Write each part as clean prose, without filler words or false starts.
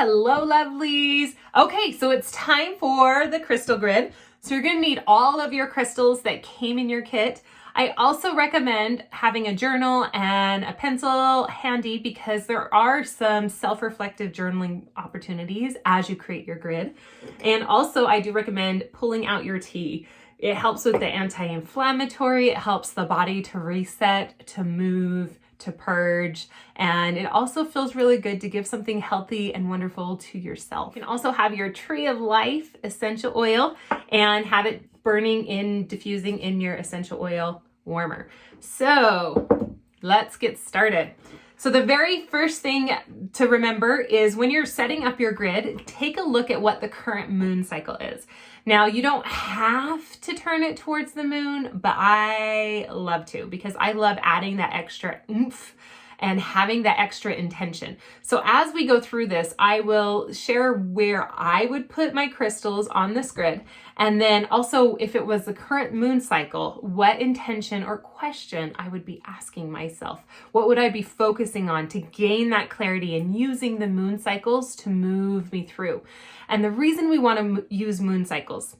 Hello, lovelies. Okay, so it's time for the crystal grid. So you're gonna need all of your crystals that came in your kit. I also recommend having a journal and a pencil handy because there are some self-reflective journaling opportunities as you create your grid. And also I do recommend pulling out your tea. It helps with the anti-inflammatory, it helps the body to reset, to move, to purge, and it also feels really good to give something healthy and wonderful to yourself. You can also have your Tree of Life essential oil and have it burning in, diffusing in your essential oil warmer. So let's get started. So the very first thing to remember is when you're setting up your grid, take a look at what the current moon cycle is. Now, you don't have to turn it towards the moon, but I love to because I love adding that extra oomph and having that extra intention. So as we go through this, I will share where I would put my crystals on this grid. And then also, if it was the current moon cycle, what intention or question I would be asking myself. What would I be focusing on to gain that clarity and using the moon cycles to move me through? And the reason we want to use moon cycles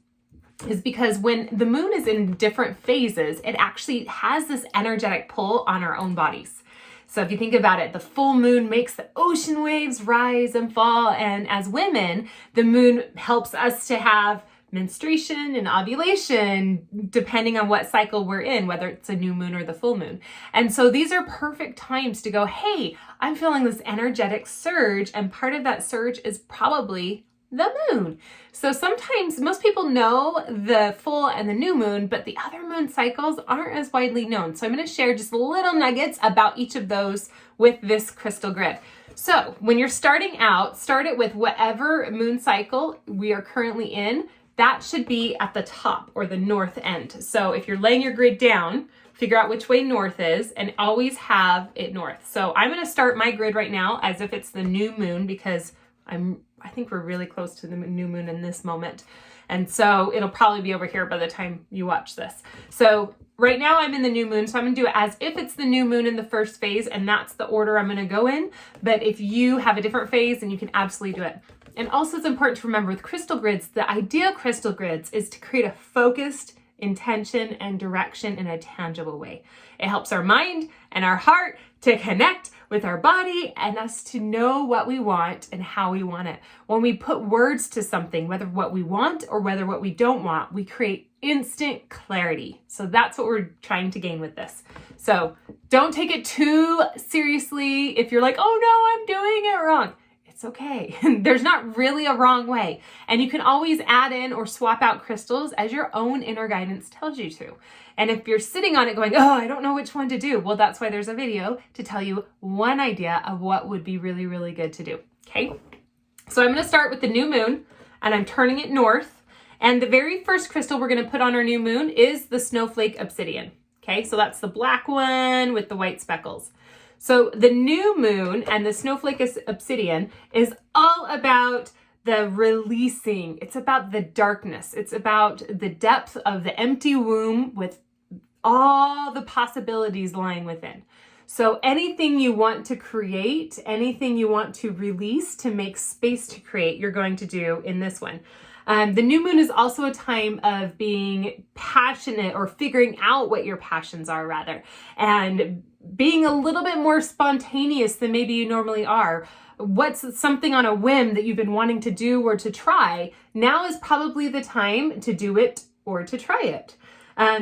is because when the moon is in different phases, it actually has this energetic pull on our own bodies. So if you think about it, the full moon makes the ocean waves rise and fall. And as women, the moon helps us to have menstruation and ovulation, depending on what cycle we're in, whether it's a new moon or the full moon. And so these are perfect times to go, hey, I'm feeling this energetic surge. And part of that surge is probably the moon. So sometimes most people know the full and the new moon, but the other moon cycles aren't as widely known. So I'm going to share just little nuggets about each of those with this crystal grid. So when you're starting out, start it with whatever moon cycle we are currently in. That should be at the top or the north end. So if you're laying your grid down, figure out which way north is and always have it north. So I'm going to start my grid right now as if it's the new moon because I think we're really close to the new moon in this moment. And so it'll probably be over here by the time you watch this. So right now I'm in the new moon, so I'm gonna do it as if it's the new moon in the first phase, and that's the order I'm gonna go in. But if you have a different phase, then you can absolutely do it. And also it's important to remember with crystal grids, the idea of crystal grids is to create a focused intention and direction in a tangible way. It helps our mind and our heart to connect with our body and us to know what we want and how we want it. When we put words to something, whether what we want or whether what we don't want, we create instant clarity. So that's what we're trying to gain with this. So don't take it too seriously. If you're like, oh no, I'm doing it wrong. It's okay. There's not really a wrong way. And you can always add in or swap out crystals as your own inner guidance tells you to. And if you're sitting on it going, oh, I don't know which one to do. Well, that's why there's a video to tell you one idea of what would be really, really good to do. Okay. So I'm going to start with the new moon and I'm turning it north. And the very first crystal we're going to put on our new moon is the Snowflake Obsidian. Okay. So that's the black one with the white speckles. So the new moon and the Snowflake Obsidian is all about the releasing. It's about the darkness. It's about the depth of the empty womb with all the possibilities lying within. So anything you want to create, anything you want to release to make space to create, you're going to do in this one. The new moon is also a time of being passionate or figuring out what your passions are rather, and being a little bit more spontaneous than maybe you normally are. What's something on a whim that you've been wanting to do or to try? Now is probably the time to do it or to try it.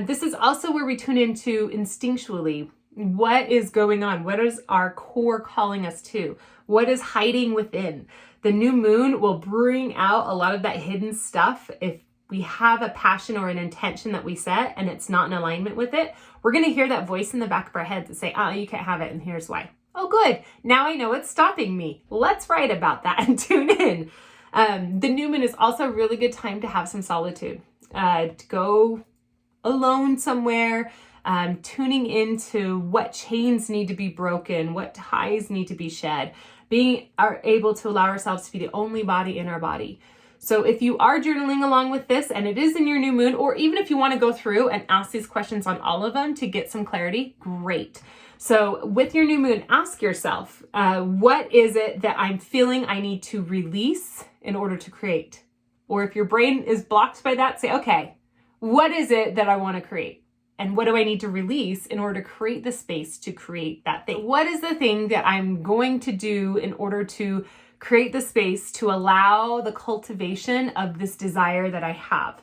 This is also where we tune into instinctually. What is going on? What is our core calling us to? What is hiding within? The new moon will bring out a lot of that hidden stuff. If we have a passion or an intention that we set and it's not in alignment with it, we're going to hear that voice in the back of our head that say, oh, you can't have it. And here's why. Oh, good. Now I know what's stopping me. Let's write about that and tune in. The new moon is also a really good time to have some solitude, to go alone somewhere, tuning into what chains need to be broken, what ties need to be shed, being able to allow ourselves to be the only body in our body. So if you are journaling along with this and it is in your new moon, or even if you want to go through and ask these questions on all of them to get some clarity, great. So with your new moon, ask yourself, what is it that I'm feeling I need to release in order to create? Or if your brain is blocked by that, say, okay, what is it that I want to create? And what do I need to release in order to create the space to create that thing? What is the thing that I'm going to do in order to create the space to allow the cultivation of this desire that I have?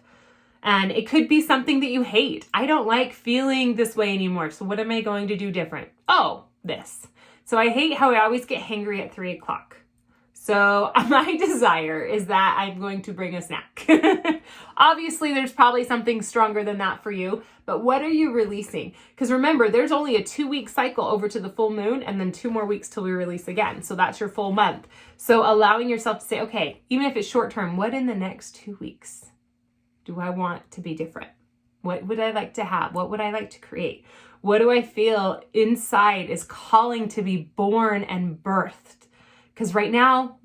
And it could be something that you hate. I don't like feeling this way anymore. So what am I going to do different? Oh, this. So I hate how I always get hangry at 3 o'clock. So my desire is that I'm going to bring a snack. Obviously, there's probably something stronger than that for you, but what are you releasing? Because remember, there's only a 2-week cycle over to the full moon and then 2 more weeks till we release again. So that's your full month. So allowing yourself to say, okay, even if it's short term, what in the next 2 weeks do I want to be different? What would I like to have? What would I like to create? What do I feel inside is calling to be born and birthed? Because right now,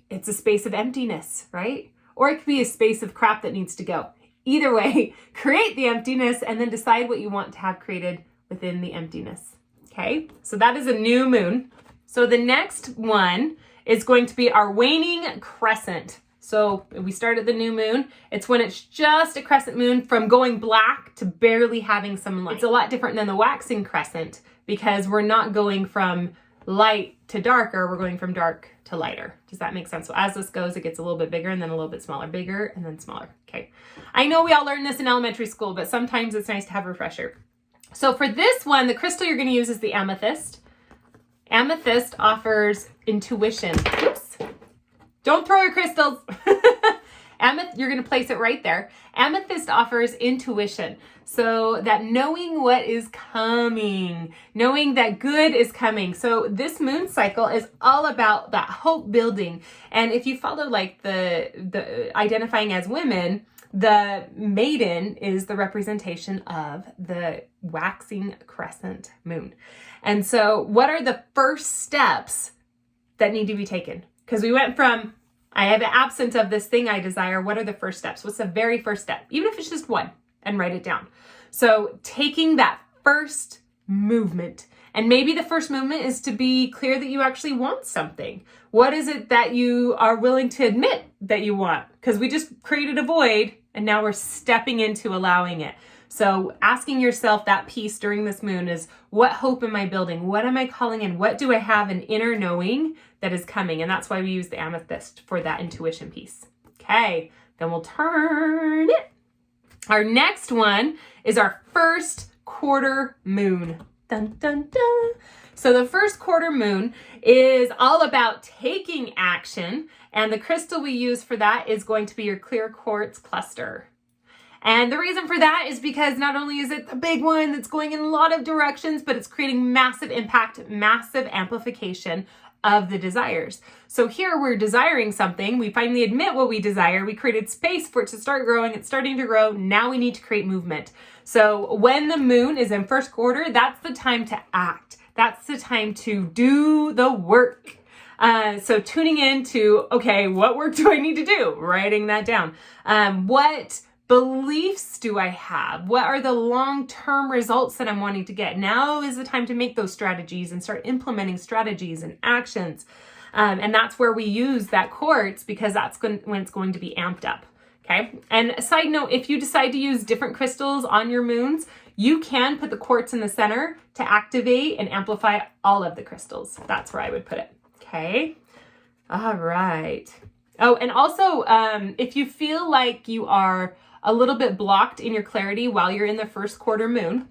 it's a space of emptiness, right? Or it could be a space of crap that needs to go. Either way, create the emptiness and then decide what you want to have created within the emptiness. Okay, so that is a new moon. So the next one is going to be our waning crescent. So we start at the new moon. It's when it's just a crescent moon from going black to barely having some light. It's a lot different than the waxing crescent because we're not going from light to darker, we're going from dark to lighter. Does that make sense? So as this goes, it gets a little bit bigger and then a little bit smaller, bigger and then smaller. Okay. I know we all learned this in elementary school, but sometimes it's nice to have a refresher. So for this one, the crystal you're going to use is the amethyst. Amethyst offers intuition. Oops. Don't throw your crystals. You're going to place it right there. Amethyst offers intuition. So that knowing what is coming, knowing that good is coming. So this moon cycle is all about that hope building. And if you follow like the identifying as women, the maiden is the representation of the waxing crescent moon. And so what are the first steps that need to be taken? Because we went from, I have an absence of this thing I desire. What are the first steps? What's the very first step? Even if it's just one, and write it down. So taking that first movement, and maybe the first movement is to be clear that you actually want something. What is it that you are willing to admit that you want? Because we just created a void and now we're stepping into allowing it. So asking yourself that piece during this moon is, what hope am I building? What am I calling in? What do I have an inner knowing that is coming? And that's why we use the amethyst for that intuition piece. Okay, then we'll turn it. Our next one is our first quarter moon. Dun, dun, dun. So the first quarter moon is all about taking action. And the crystal we use for that is going to be your clear quartz cluster. And the reason for that is because not only is it the big one that's going in a lot of directions, but it's creating massive impact, massive amplification of the desires. So here we're desiring something. We finally admit what we desire. We created space for it to start growing. It's starting to grow. Now we need to create movement. So when the moon is in first quarter, that's the time to act. That's the time to do the work. So tuning in to, okay, what work do I need to do? Writing that down. What beliefs do I have? What are the long-term results that I'm wanting to get? Now is the time to make those strategies and start implementing strategies and actions. And that's where we use that quartz because that's when it's going to be amped up. Okay. And a side note, if you decide to use different crystals on your moons, you can put the quartz in the center to activate and amplify all of the crystals. That's where I would put it. Okay. All right. Oh, and also, if you feel like you are a little bit blocked in your clarity while you're in the first quarter moon,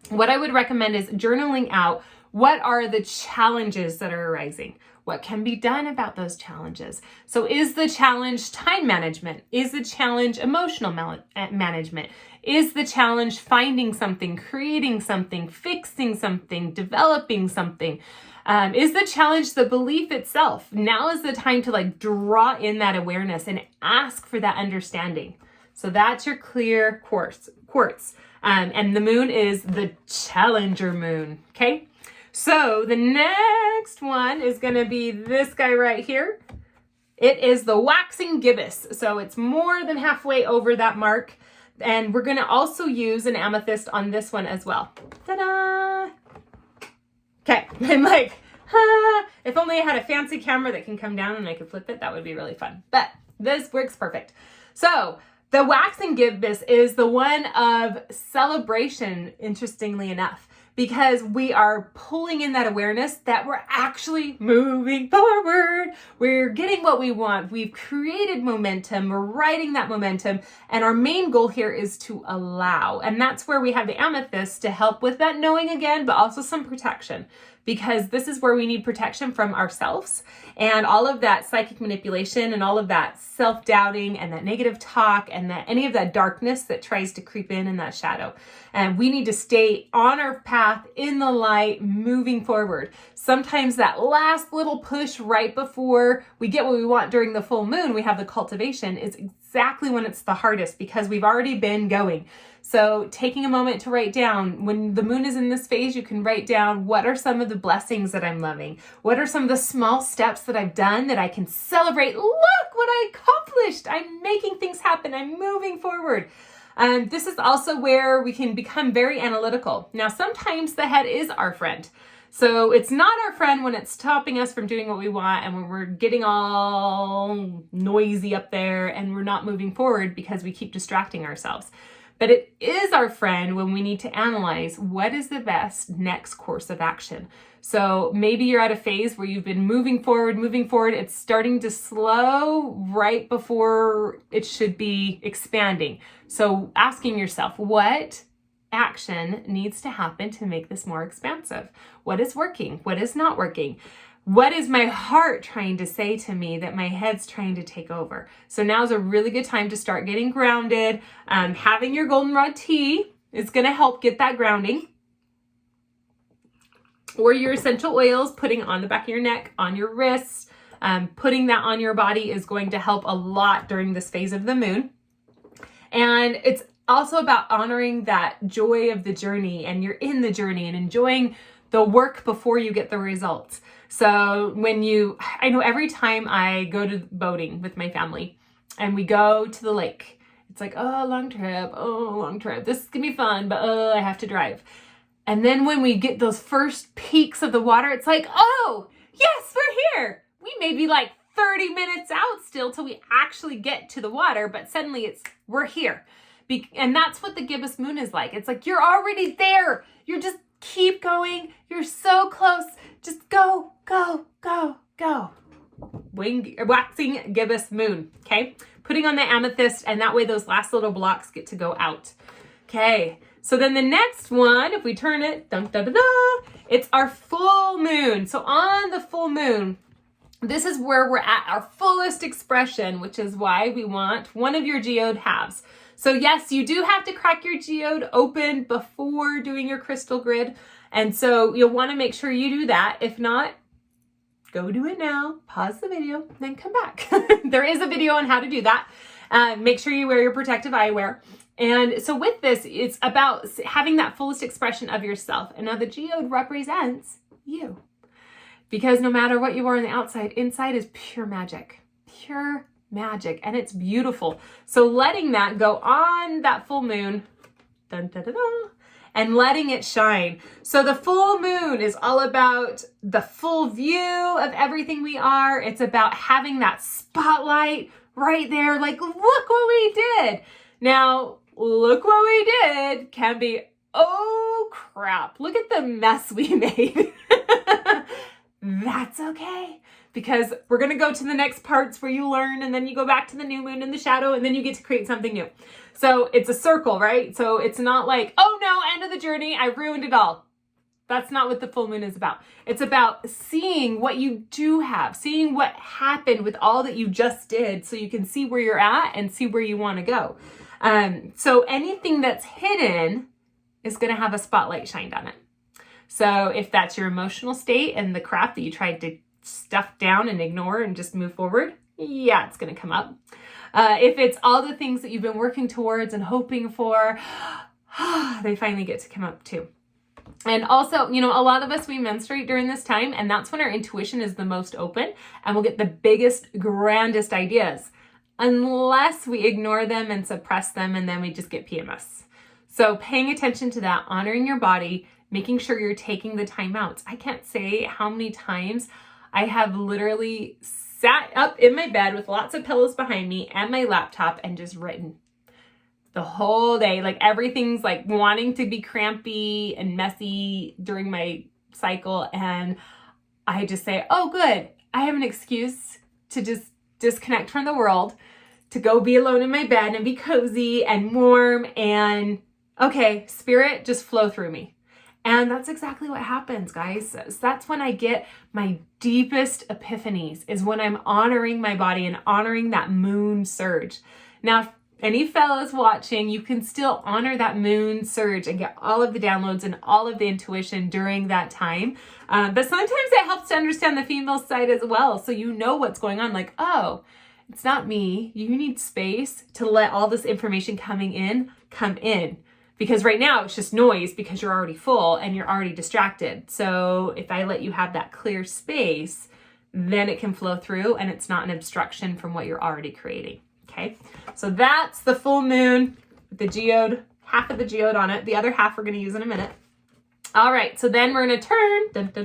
what I would recommend is journaling out what are the challenges that are arising. What can be done about those challenges? So is the challenge time management? Is the challenge emotional management? Is the challenge finding something, creating something, fixing something, developing something? Is the challenge the belief itself? Now is the time to like draw in that awareness and ask for that understanding. So that's your clear quartz. And the moon is the challenger moon. Okay. So the next one is going to be this guy right here. It is the Waxing Gibbous. So it's more than halfway over that mark. And we're gonna also use an amethyst on this one as well. Ta-da! Okay, I'm like, if only I had a fancy camera that can come down and I could flip it, that would be really fun. But this works perfect. So the Waxing Gibbous is the one of celebration, interestingly enough, because we are pulling in that awareness that we're actually moving forward. We're getting what we want. We've created momentum. We're riding that momentum. And our main goal here is to allow. And that's where we have the amethyst to help with that knowing again, but also some protection. Because this is where we need protection from ourselves and all of that psychic manipulation and all of that self-doubting and that negative talk and that any of that darkness that tries to creep in that shadow. And we need to stay on our path in the light, moving forward. Sometimes that last little push right before we get what we want during the full moon, we have the cultivation, is exactly when it's the hardest because we've already been going. So taking a moment to write down, when the moon is in this phase, you can write down what are some of the blessings that I'm loving? What are some of the small steps that I've done that I can celebrate? Look what I accomplished. I'm making things happen. I'm moving forward. This is also where we can become very analytical. Now, sometimes the head is our friend. So it's not our friend when it's stopping us from doing what we want and when we're getting all noisy up there and we're not moving forward because we keep distracting ourselves. But it is our friend when we need to analyze what is the best next course of action. So maybe you're at a phase where you've been moving forward. It's starting to slow right before it should be expanding. So asking yourself, what action needs to happen to make this more expansive? What is working? What is not working? What is my heart trying to say to me that my head's trying to take over? So now's a really good time to start getting grounded. Having your goldenrod tea is going to help get that grounding. Or your essential oils, putting on the back of your neck, on your wrists, putting that on your body is going to help a lot during this phase of the moon. And it's also about honoring that joy of the journey, and you're in the journey and enjoying the work before you get the results. So I know every time I go to boating with my family and we go to the lake, it's like, oh, long trip. This is gonna be fun, but I have to drive. And then when we get those first peaks of the water, it's like, oh, yes, we're here. We may be like 30 minutes out still till we actually get to the water, but suddenly we're here. And that's what the gibbous moon is like. It's like, you're already there. You're just keep going. You're so close. Just go, go, go, go. Waxing gibbous moon. Okay. Putting on the amethyst, and that way those last little blocks get to go out. Okay. So then the next one, if we turn it, dun, dun, dun, dun, it's our full moon. So on the full moon, this is where we're at our fullest expression, which is why we want one of your geode halves. So yes, you do have to crack your geode open before doing your crystal grid. And so you'll want to make sure you do that. If not, go do it now, pause the video, then come back. There is a video on how to do that. Make sure you wear your protective eyewear. And so with this, it's about having that fullest expression of yourself. And now the geode represents you. Because no matter what you are on the outside, inside is pure magic. Pure magic. And it's beautiful. So letting that go on that full moon, dun, dun, dun, dun, and letting it shine. So the full moon is all about the full view of everything we are. It's about having that spotlight right there. Like, look what we did. Now, look what we did can be, oh crap, look at the mess we made. That's okay, because we're going to go to the next parts where you learn, and then you go back to the new moon and the shadow, and then you get to create something new. So it's a circle, right? So it's not like, oh no, end of the journey, I ruined it all. That's not what the full moon is about. It's about seeing what you do have, seeing what happened with all that you just did, so you can see where you're at and see where you want to go. So anything that's hidden is going to have a spotlight shined on it. So if that's your emotional state and the crap that you tried to stuff down and ignore and just move forward, yeah, it's going to come up. If it's all the things that you've been working towards and hoping for, they finally get to come up too. And also, you know, a lot of us, we menstruate during this time, and that's when our intuition is the most open and we'll get the biggest, grandest ideas, unless we ignore them and suppress them, and then we just get PMS. So paying attention to that, honoring your body, making sure you're taking the time out. I can't say how many times I have literally sat up in my bed with lots of pillows behind me and my laptop and just written the whole day. Like everything's like wanting to be crampy and messy during my cycle. And I just say, oh, good. I have an excuse to just disconnect from the world, to go be alone in my bed and be cozy and warm, and okay, spirit, just flow through me. And that's exactly what happens, guys. So that's when I get my deepest epiphanies, is when I'm honoring my body and honoring that moon surge. Now, if any fellas watching, you can still honor that moon surge and get all of the downloads and all of the intuition during that time. But sometimes it helps to understand the female side as well, so you know what's going on. Like, oh, it's not me. You need space to let all this information come in. Because right now it's just noise because you're already full and you're already distracted. So if I let you have that clear space, then it can flow through and it's not an obstruction from what you're already creating. Okay, so that's the full moon, the geode, half of the geode on it. The other half we're going to use in a minute. All right, so then we're going to turn, and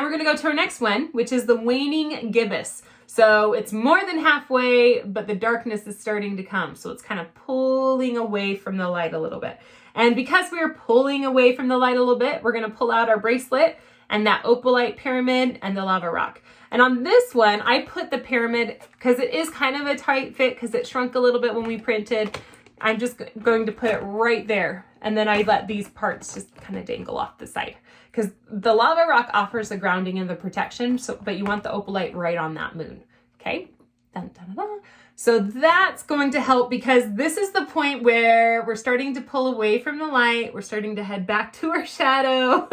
we're going to go to our next one, which is the Waning Gibbous. So it's more than halfway, but the darkness is starting to come. So it's kind of pulling away from the light a little bit. And because we're pulling away from the light a little bit, we're going to pull out our bracelet and that opalite pyramid and the lava rock. And on this one, I put the pyramid because it is kind of a tight fit because it shrunk a little bit when we printed. I'm just going to put it right there. And then I let these parts just kind of dangle off the side, because the lava rock offers the grounding and the protection. So, but you want the opalite right on that moon. Okay. Dun, dun, dun, dun. So that's going to help, because this is the point where we're starting to pull away from the light. We're starting to head back to our shadow.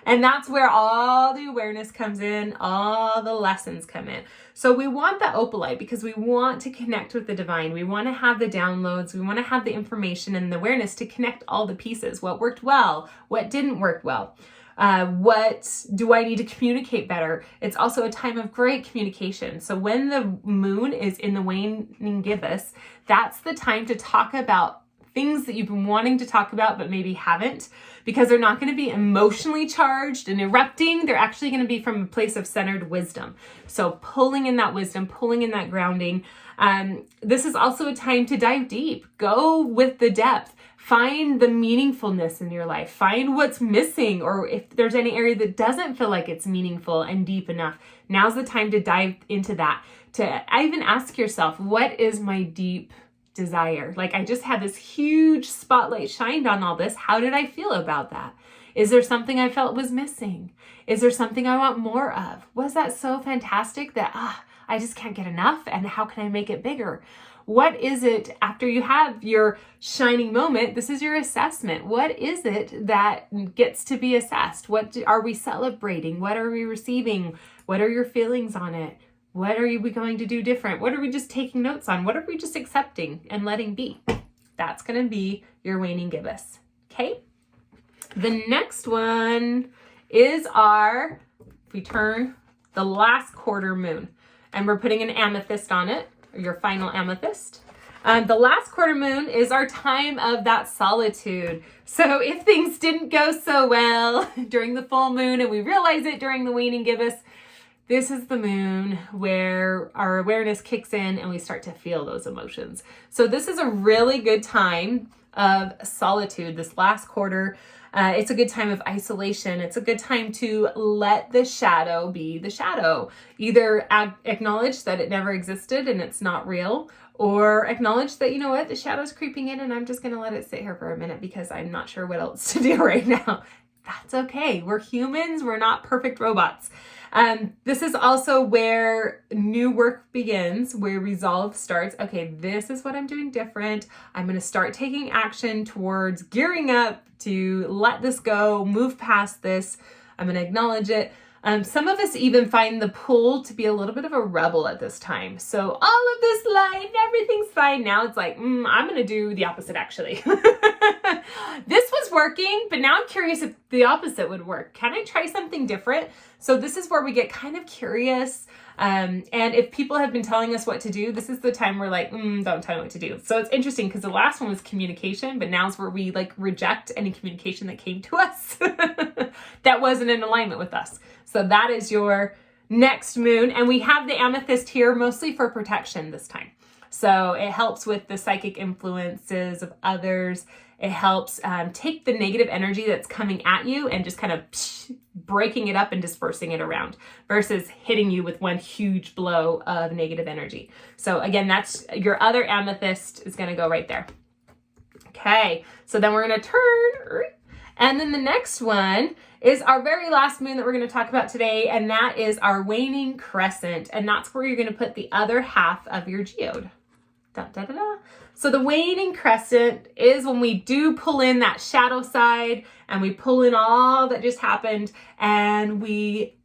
And that's where all the awareness comes in, all the lessons come in. So we want the opalite because we want to connect with the divine. We want to have the downloads. We want to have the information and the awareness to connect all the pieces. What worked well? What didn't work well? What do I need to communicate better? It's also a time of great communication. So when the moon is in the waning gibbous, that's the time to talk about things that you've been wanting to talk about but maybe haven't, because they're not going to be emotionally charged and erupting. They're actually going to be from a place of centered wisdom. So pulling in that wisdom, pulling in that grounding. This is also a time to dive deep. Go with the depth. Find the meaningfulness in your life. Find what's missing, or if there's any area that doesn't feel like it's meaningful and deep enough. Now's the time to dive into that. To even ask yourself, what is my deep desire? Like, I just had this huge spotlight shined on all this. How did I feel about that? Is there something I felt was missing? Is there something I want more of? Was that so fantastic that I just can't get enough? And how can I make it bigger? What is it after you have your shining moment? This is your assessment. What is it that gets to be assessed? What are we celebrating? What are we receiving? What are your feelings on it? What are we going to do different? What are we just taking notes on? What are we just accepting and letting be? That's going to be your waning gibbous. Okay. The next one is if we turn the last quarter moon, and we're putting an amethyst on it, or your final amethyst. The last quarter moon is our time of that solitude. So if things didn't go so well during the full moon and we realize it during the waning gibbous, this is the moon where our awareness kicks in and we start to feel those emotions. So this is a really good time of solitude, this last quarter. It's a good time of isolation. It's a good time to let the shadow be the shadow. Either acknowledge that it never existed and it's not real, or acknowledge that, you know what, the shadow's creeping in and I'm just going to let it sit here for a minute because I'm not sure what else to do right now. That's okay. We're humans. We're not perfect robots. This is also where new work begins, where resolve starts. Okay, this is what I'm doing different. I'm going to start taking action towards gearing up to let this go, move past this. I'm going to acknowledge it. Some of us even find the pull to be a little bit of a rebel at this time. So all of this light, everything's fine. Now it's like, I'm going to do the opposite actually. This was working, but now I'm curious if the opposite would work. Can I try something different? So this is where we get kind of curious. And if people have been telling us what to do, this is the time we're like, don't tell me what to do. So it's interesting because the last one was communication, but now's where we like reject any communication that came to us that wasn't in alignment with us. So that is your next moon. And we have the amethyst here mostly for protection this time. So it helps with the psychic influences of others. It helps take the negative energy that's coming at you and just kind of breaking it up and dispersing it around versus hitting you with one huge blow of negative energy. So again, that's your other amethyst is going to go right there. Okay, so then we're going to turn. And then the next one is our very last moon that we're going to talk about today, and that is our waning crescent. And that's where you're going to put the other half of your geode. Da, da, da, da. So the waning crescent is when we do pull in that shadow side and we pull in all that just happened and we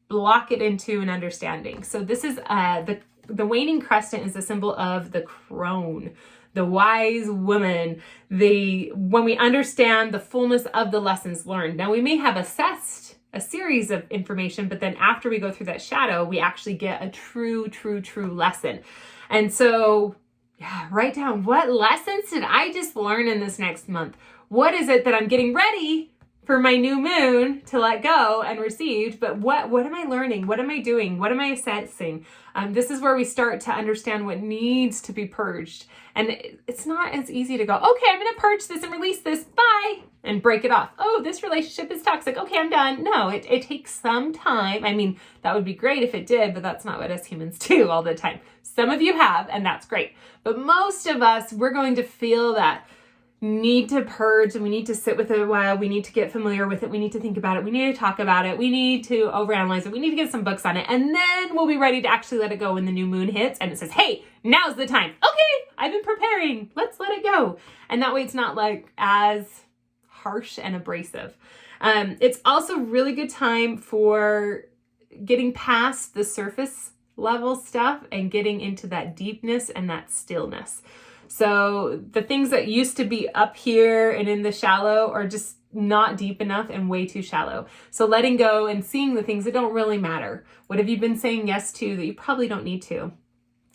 block it into an understanding. So this is the waning crescent is a symbol of the crone, the wise woman, when we understand the fullness of the lessons learned. Now we may have assessed a series of information, but then after we go through that shadow, we actually get a true lesson. And so, yeah, write down, what lessons did I just learn in this next month? What is it that I'm getting ready for my new moon to let go and receive? But what am I learning? What am I doing? What am I assessing? This is where we start to understand what needs to be purged. And it's not as easy to go, okay, I'm going to purge this and release this, bye, and break it off. Oh, this relationship is toxic. Okay, I'm done. No, it takes some time. I mean, that would be great if it did, but that's not what us humans do all the time. Some of you have, and that's great. But most of us, we're going to feel that need to purge, and we need to sit with it a while. We need to get familiar with it. We need to think about it. We need to talk about it. We need to overanalyze it. We need to get some books on it. And then we'll be ready to actually let it go when the new moon hits and it says, hey, now's the time. Okay, I've been preparing. Let's let it go. And that way it's not like as harsh and abrasive. It's also really good time for getting past the surface level stuff and getting into that deepness and that stillness. So the things that used to be up here and in the shallow are just not deep enough and way too shallow. So letting go and seeing the things that don't really matter. What have you been saying yes to that you probably don't need to?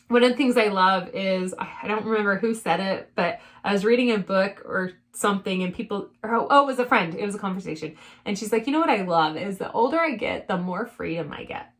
One of the things I love is, I don't remember who said it, but I was reading a book or something and it was a friend. It was a conversation. And she's like, you know what I love is the older I get, the more freedom I get.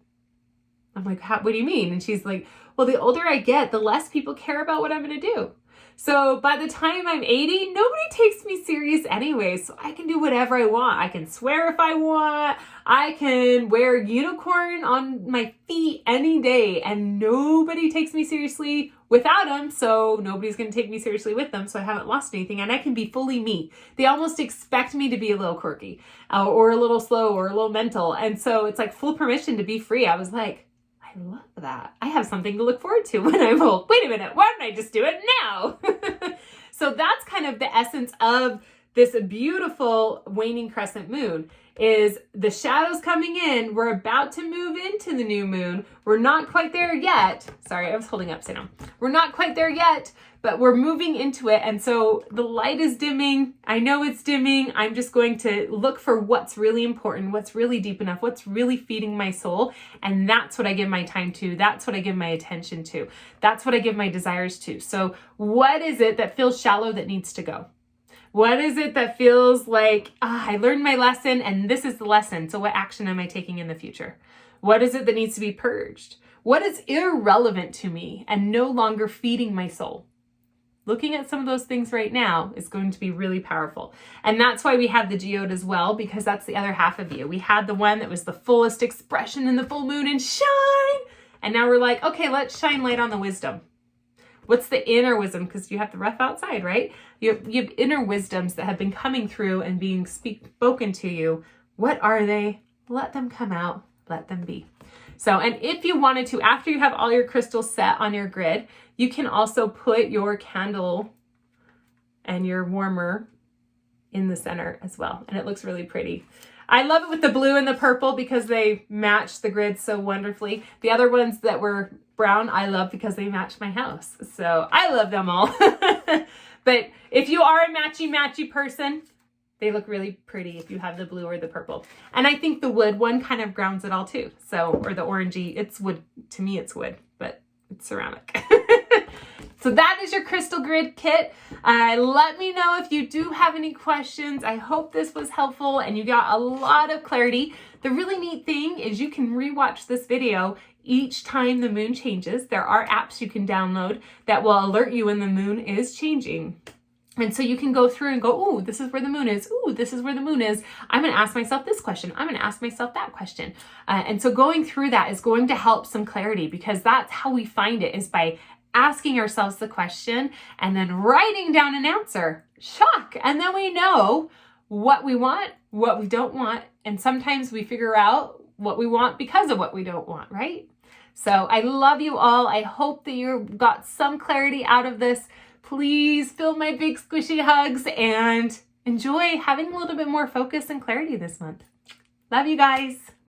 I'm like, what do you mean? And she's like, well, the older I get, the less people care about what I'm going to do. So by the time I'm 80, nobody takes me serious anyway. So I can do whatever I want. I can swear if I want. I can wear unicorn on my feet any day and nobody takes me seriously without them. So nobody's going to take me seriously with them. So I haven't lost anything and I can be fully me. They almost expect me to be a little quirky or a little slow or a little mental. And so it's like full permission to be free. I was like, I love that. I have something to look forward to when I'm old. Wait a minute, why don't I just do it now? So that's kind of the essence of this beautiful waning crescent moon is the shadows coming in. We're about to move into the new moon. We're not quite there yet. Sorry, I was holding upside down. We're not quite there yet, but we're moving into it. And so the light is dimming. I know it's dimming. I'm just going to look for what's really important, what's really deep enough, what's really feeding my soul. And that's what I give my time to. That's what I give my attention to. That's what I give my desires to. So what is it that feels shallow that needs to go? What is it that feels like, I learned my lesson and this is the lesson. So what action am I taking in the future? What is it that needs to be purged? What is irrelevant to me and no longer feeding my soul? Looking at some of those things right now is going to be really powerful. And that's why we have the geode as well, because that's the other half of you. We had the one that was the fullest expression in the full moon and shine. And now we're like, okay, let's shine light on the wisdom. What's the inner wisdom? Because you have the rough outside, right? You have inner wisdoms that have been coming through and being spoken to you. What are they? Let them come out. Let them be. So, and if you wanted to, after you have all your crystals set on your grid, you can also put your candle and your warmer in the center as well. And it looks really pretty. I love it with the blue and the purple because they match the grid so wonderfully. The other ones that were brown, I love because they match my house. So I love them all. But if you are a matchy person, they look really pretty if you have the blue or the purple. And I think the wood one kind of grounds it all too. So, or the orangey, it's wood. To me, it's wood, but it's ceramic. So that is your crystal grid kit. Let me know if you do have any questions. I hope this was helpful and you got a lot of clarity. The really neat thing is you can rewatch this video each time the moon changes. There are apps you can download that will alert you when the moon is changing. And so you can go through and go, ooh, this is where the moon is. Ooh, this is where the moon is. I'm going to ask myself this question. I'm going to ask myself that question. And so going through that is going to help some clarity, because that's how we find it, is by asking ourselves the question and then writing down an answer. Shock. And then we know what we want, what we don't want. And sometimes we figure out what we want because of what we don't want, right? So I love you all. I hope that you got some clarity out of this. Please feel my big squishy hugs and enjoy having a little bit more focus and clarity this month. Love you guys.